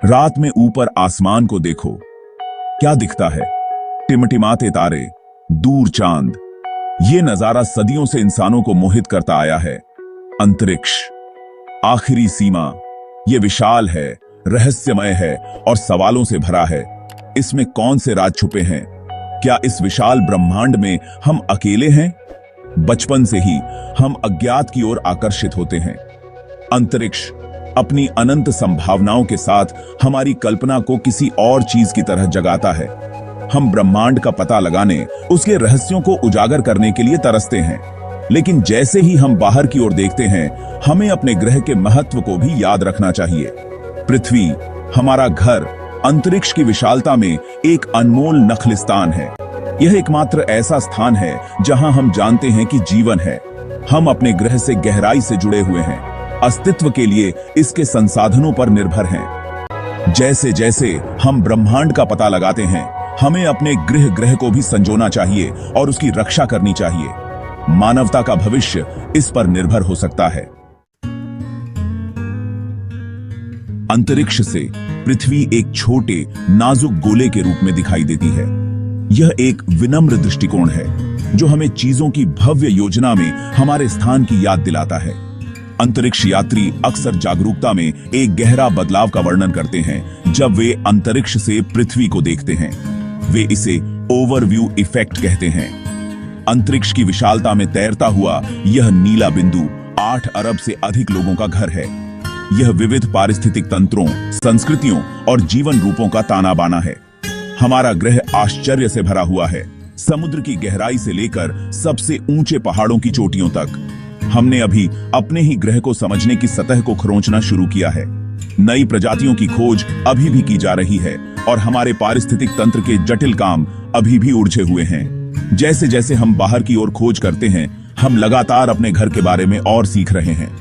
रात में ऊपर आसमान को देखो, क्या दिखता है? टिमटिमाते तारे, दूर चांद। ये नजारा सदियों से इंसानों को मोहित करता आया है। अंतरिक्ष, आखिरी सीमा। ये विशाल है, रहस्यमय है और सवालों से भरा है। इसमें कौन से राज छुपे हैं? क्या इस विशाल ब्रह्मांड में हम अकेले हैं? बचपन से ही हम अज्ञात की ओर आकर्षित होते हैं। अंतरिक्ष अपनी अनंत संभावनाओं के साथ हमारी कल्पना को किसी और चीज की तरह जगाता है। हम ब्रह्मांड का पता लगाने, उसके रहस्यों को उजागर करने के लिए तरसते हैं। लेकिन जैसे ही हम बाहर की ओर देखते हैं, हमें अपने ग्रह के महत्व को भी याद रखना चाहिए। पृथ्वी, हमारा घर, अंतरिक्ष की विशालता में एक अनमोल नखलिस्तान है। यह एकमात्र ऐसा स्थान है जहां हम जानते हैं कि जीवन है। हम अपने ग्रह से गहराई से जुड़े हुए हैं, अस्तित्व के लिए इसके संसाधनों पर निर्भर हैं। जैसे जैसे हम ब्रह्मांड का पता लगाते हैं, हमें अपने ग्रह को भी संजोना चाहिए और उसकी रक्षा करनी चाहिए। मानवता का भविष्य इस पर निर्भर हो सकता है। अंतरिक्ष से पृथ्वी एक छोटे नाजुक गोले के रूप में दिखाई देती है। यह एक विनम्र दृष्टिकोण है जो हमें चीजों की भव्य योजना में हमारे स्थान की याद दिलाता है। अंतरिक्ष यात्री अक्सर जागरूकता में एक गहरा बदलाव का वर्णन करते हैं जब वे अंतरिक्ष से पृथ्वी को देखते हैं। वे इसे ओवरव्यू इफेक्ट कहते हैं। अंतरिक्ष की विशालता में तैरता हुआ यह नीला बिंदु 8 अरब से अधिक लोगों का घर है। यह विविध पारिस्थितिक तंत्रों, संस्कृतियों और जीवन रूपों का ताना बाना है। हमारा ग्रह आश्चर्य से भरा हुआ है, समुद्र की गहराई से लेकर सबसे ऊंचे पहाड़ों की चोटियों तक। हमने अभी अपने ही ग्रह को समझने की सतह को खरोंचना शुरू किया है। नई प्रजातियों की खोज अभी भी की जा रही है और हमारे पारिस्थितिक तंत्र के जटिल काम अभी भी उलझे हुए हैं। जैसे जैसे हम बाहर की ओर खोज करते हैं, हम लगातार अपने घर के बारे में और सीख रहे हैं।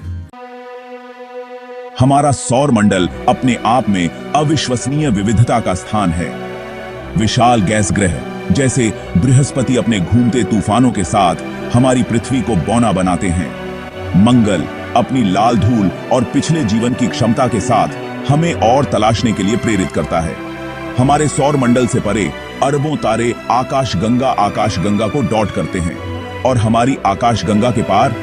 हमारा सौर मंडल अपने आप में अविश्वसनीय विविधता का स्थान है। विशाल गैस ग्रह जैसे बृहस्पति अपने घूमते तूफानों के साथ हमारी पृथ्वी को बौना बनाते हैं। मंगल अपनी लाल धूल और पिछले जीवन की क्षमता के साथ हमें और तलाशने के लिए प्रेरित करता है। हमारे सौर मंडल से परे अरबों तारे आकाशगंगा को डॉट करते हैं और हमारी आकाशगंगा के पार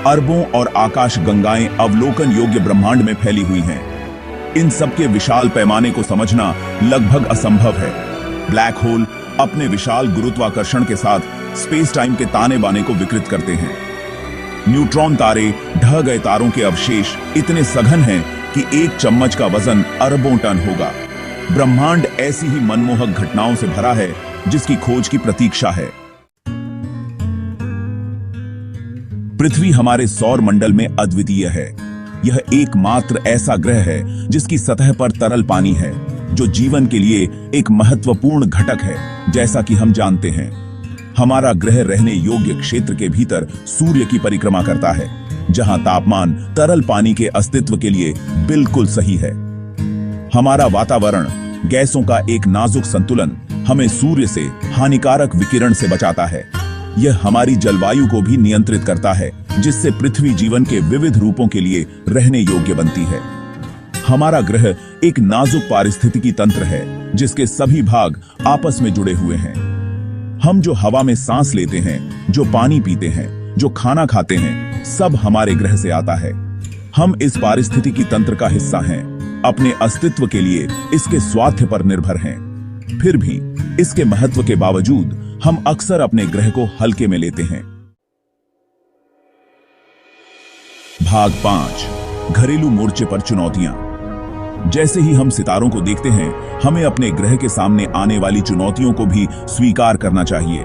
अरबों और आकाशगंगाएं अवलोकन योग्य ब्रह्मांड में फैली हुई हैं। इन सबके विशाल पैमाने को समझना लगभग असंभव है। ब्लैक होल अपने विशाल गुरुत्वाकर्षण के साथ स्पेस टाइम के ताने बाने को विकृत करते हैं। न्यूट्रॉन तारे, ढह गए तारों के अवशेष इतने सघन हैं कि एक चम्मच का वजन अरबों टन होगा। ब्रह्मांड ऐसी ही मनमोहक घटनाओं से भरा है जिसकी खोज की प्रतीक्षा है। पृथ्वी हमारे सौर मंडल में अद्वितीय है। यह एकमात्र ऐसा ग्रह है जिसकी सतह पर तरल पानी है, जो जीवन के लिए एक महत्वपूर्ण घटक है। जैसा कि हम जानते हैं, हमारा ग्रह रहने योग्य क्षेत्र के भीतर सूर्य की परिक्रमा करता है, जहां तापमान तरल पानी के अस्तित्व के लिए बिल्कुल सही है। हमारा वातावरण, गैसों का एक नाजुक संतुलन हमें सूर्य से हानिकारक विकिरण से बचाता है। यह हमारी जलवायु को भी नियंत्रित करता है, जिससे पृथ्वी जीवन के विविध रूपों के लिए रहने योग्य बनती है। हमारा ग्रह एक नाजुक पारिस्थितिकी तंत्र है जिसके सभी भाग आपस में जुड़े हुए हैं। हम जो हवा में सांस लेते हैं, जो पानी पीते हैं, जो खाना खाते हैं, सब हमारे ग्रह से आता है। हम इस पारिस्थितिकी तंत्र का हिस्सा हैं, अपने अस्तित्व के लिए इसके स्वास्थ्य पर निर्भर हैं। फिर भी इसके महत्व के बावजूद हम अक्सर अपने ग्रह को हल्के में लेते हैं। भाग 5, घरेलू मोर्चे पर चुनौतियां। जैसे ही हम सितारों को देखते हैं, हमें अपने ग्रह के सामने आने वाली चुनौतियों को भी स्वीकार करना चाहिए।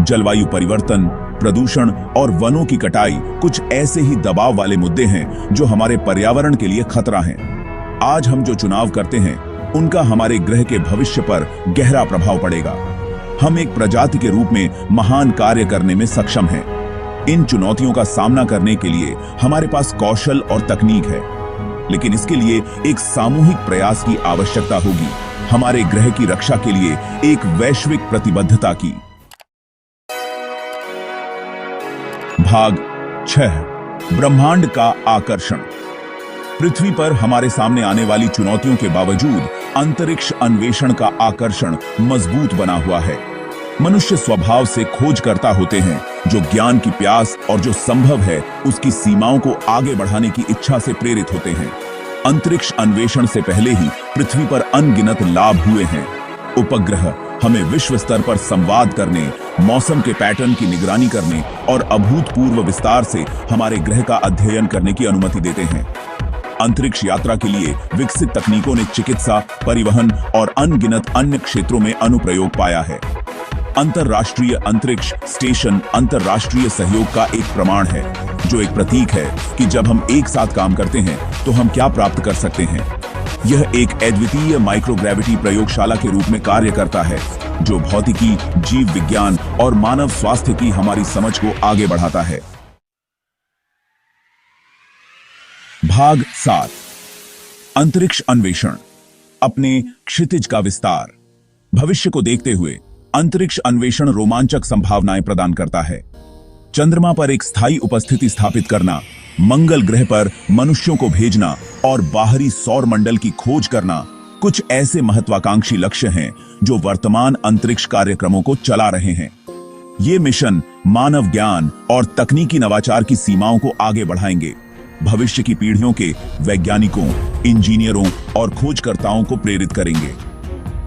जलवायु परिवर्तन, प्रदूषण और वनों की कटाई कुछ ऐसे ही दबाव वाले मुद्दे हैं जो हमारे पर्यावरण के लिए खतरा हैं। आज हम जो चुनाव करते हैं, उनका हमारे ग्रह के भविष्य पर गहरा प्रभाव पड़ेगा। हम एक प्रजाति के रूप में महान कार्य करने में सक्षम हैं। इन चुनौतियों का सामना करने के लिए हमारे पास कौशल और तकनीक है, लेकिन इसके लिए एक सामूहिक प्रयास की आवश्यकता होगी। हमारे ग्रह की रक्षा के लिए एक वैश्विक प्रतिबद्धता की। भाग 6, ब्रह्मांड का आकर्षण। पृथ्वी पर हमारे सामने आने वाली चुनौतियों के बावजूद अंतरिक्ष अन्वेषण का आकर्षण मजबूत बना हुआ है। मनुष्य स्वभाव से खोज करता होते हैं, जो ज्ञान की प्यास और जो संभव है उसकी सीमाओं को आगे बढ़ाने की इच्छा से प्रेरित होते हैं। अंतरिक्ष अन्वेषण से पहले ही पृथ्वी पर अनगिनत लाभ हुए हैं। उपग्रह हमें विश्व स्तर पर संवाद करने, मौसम के पैटर्न की निगरानी करने और अभूतपूर्व विस्तार से हमारे ग्रह का अध्ययन करने की अनुमति देते हैं। अंतरिक्ष यात्रा के लिए विकसित तकनीकों ने चिकित्सा, परिवहन और अनगिनत अन्य क्षेत्रों में अनुप्रयोग पाया है। अंतरराष्ट्रीय अंतरिक्ष स्टेशन अंतरराष्ट्रीय सहयोग का एक प्रमाण है, जो एक प्रतीक है कि जब हम एक साथ काम करते हैं तो हम क्या प्राप्त कर सकते हैं। यह एक अद्वितीय माइक्रोग्रेविटी प्रयोगशाला के रूप में कार्य करता है, जो भौतिकी, जीव विज्ञान और मानव स्वास्थ्य की हमारी समझ को आगे बढ़ाता है। भाग 7 अंतरिक्ष अन्वेषण, अपने क्षितिज का विस्तार। भविष्य को देखते हुए अंतरिक्ष अन्वेषण रोमांचक संभावनाएं प्रदान करता है। चंद्रमा पर एक स्थायी उपस्थिति स्थापित करना, मंगल ग्रह पर मनुष्यों को भेजना और बाहरी सौर मंडल की खोज करना कुछ ऐसे महत्वाकांक्षी लक्ष्य हैं जो वर्तमान अंतरिक्ष कार्यक्रमों को चला रहे हैं। ये मिशन मानव ज्ञान और तकनीकी नवाचार की सीमाओं को आगे बढ़ाएंगे, भविष्य की पीढ़ियों के वैज्ञानिकों, इंजीनियरों और खोजकर्ताओं को प्रेरित करेंगे।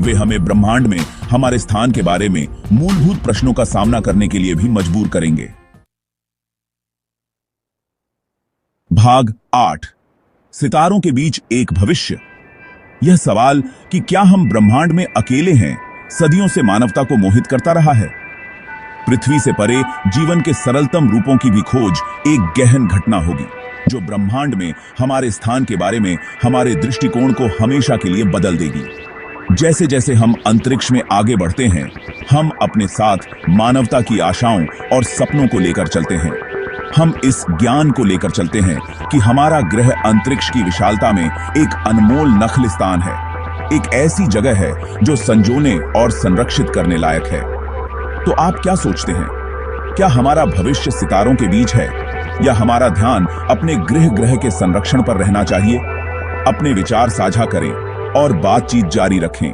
वे हमें ब्रह्मांड में हमारे स्थान के बारे में मूलभूत प्रश्नों का सामना करने के लिए भी मजबूर करेंगे। भाग 8 सितारों के बीच एक भविष्य। यह सवाल कि क्या हम ब्रह्मांड में अकेले हैं, सदियों से मानवता को मोहित करता रहा है। पृथ्वी से परे जीवन के सरलतम रूपों की भी खोज एक गहन घटना होगी, जो ब्रह्मांड में हमारे स्थान के बारे में हमारे दृष्टिकोण को हमेशा के लिए बदल देगी। जैसे जैसे हम अंतरिक्ष में आगे बढ़ते हैं, हम अपने साथ मानवता की आशाओं और सपनों को लेकर चलते हैं। हम इस ज्ञान को लेकर चलते हैं कि हमारा ग्रह अंतरिक्ष की विशालता में एक अनमोल नखलिस्तान है, एक ऐसी जगह है जो संजोने और संरक्षित करने लायक है। तो आप क्या सोचते हैं? क्या हमारा भविष्य सितारों के बीच है, या हमारा ध्यान अपने ग्रह के संरक्षण पर रहना चाहिए? अपने विचार साझा करें और बातचीत जारी रखें।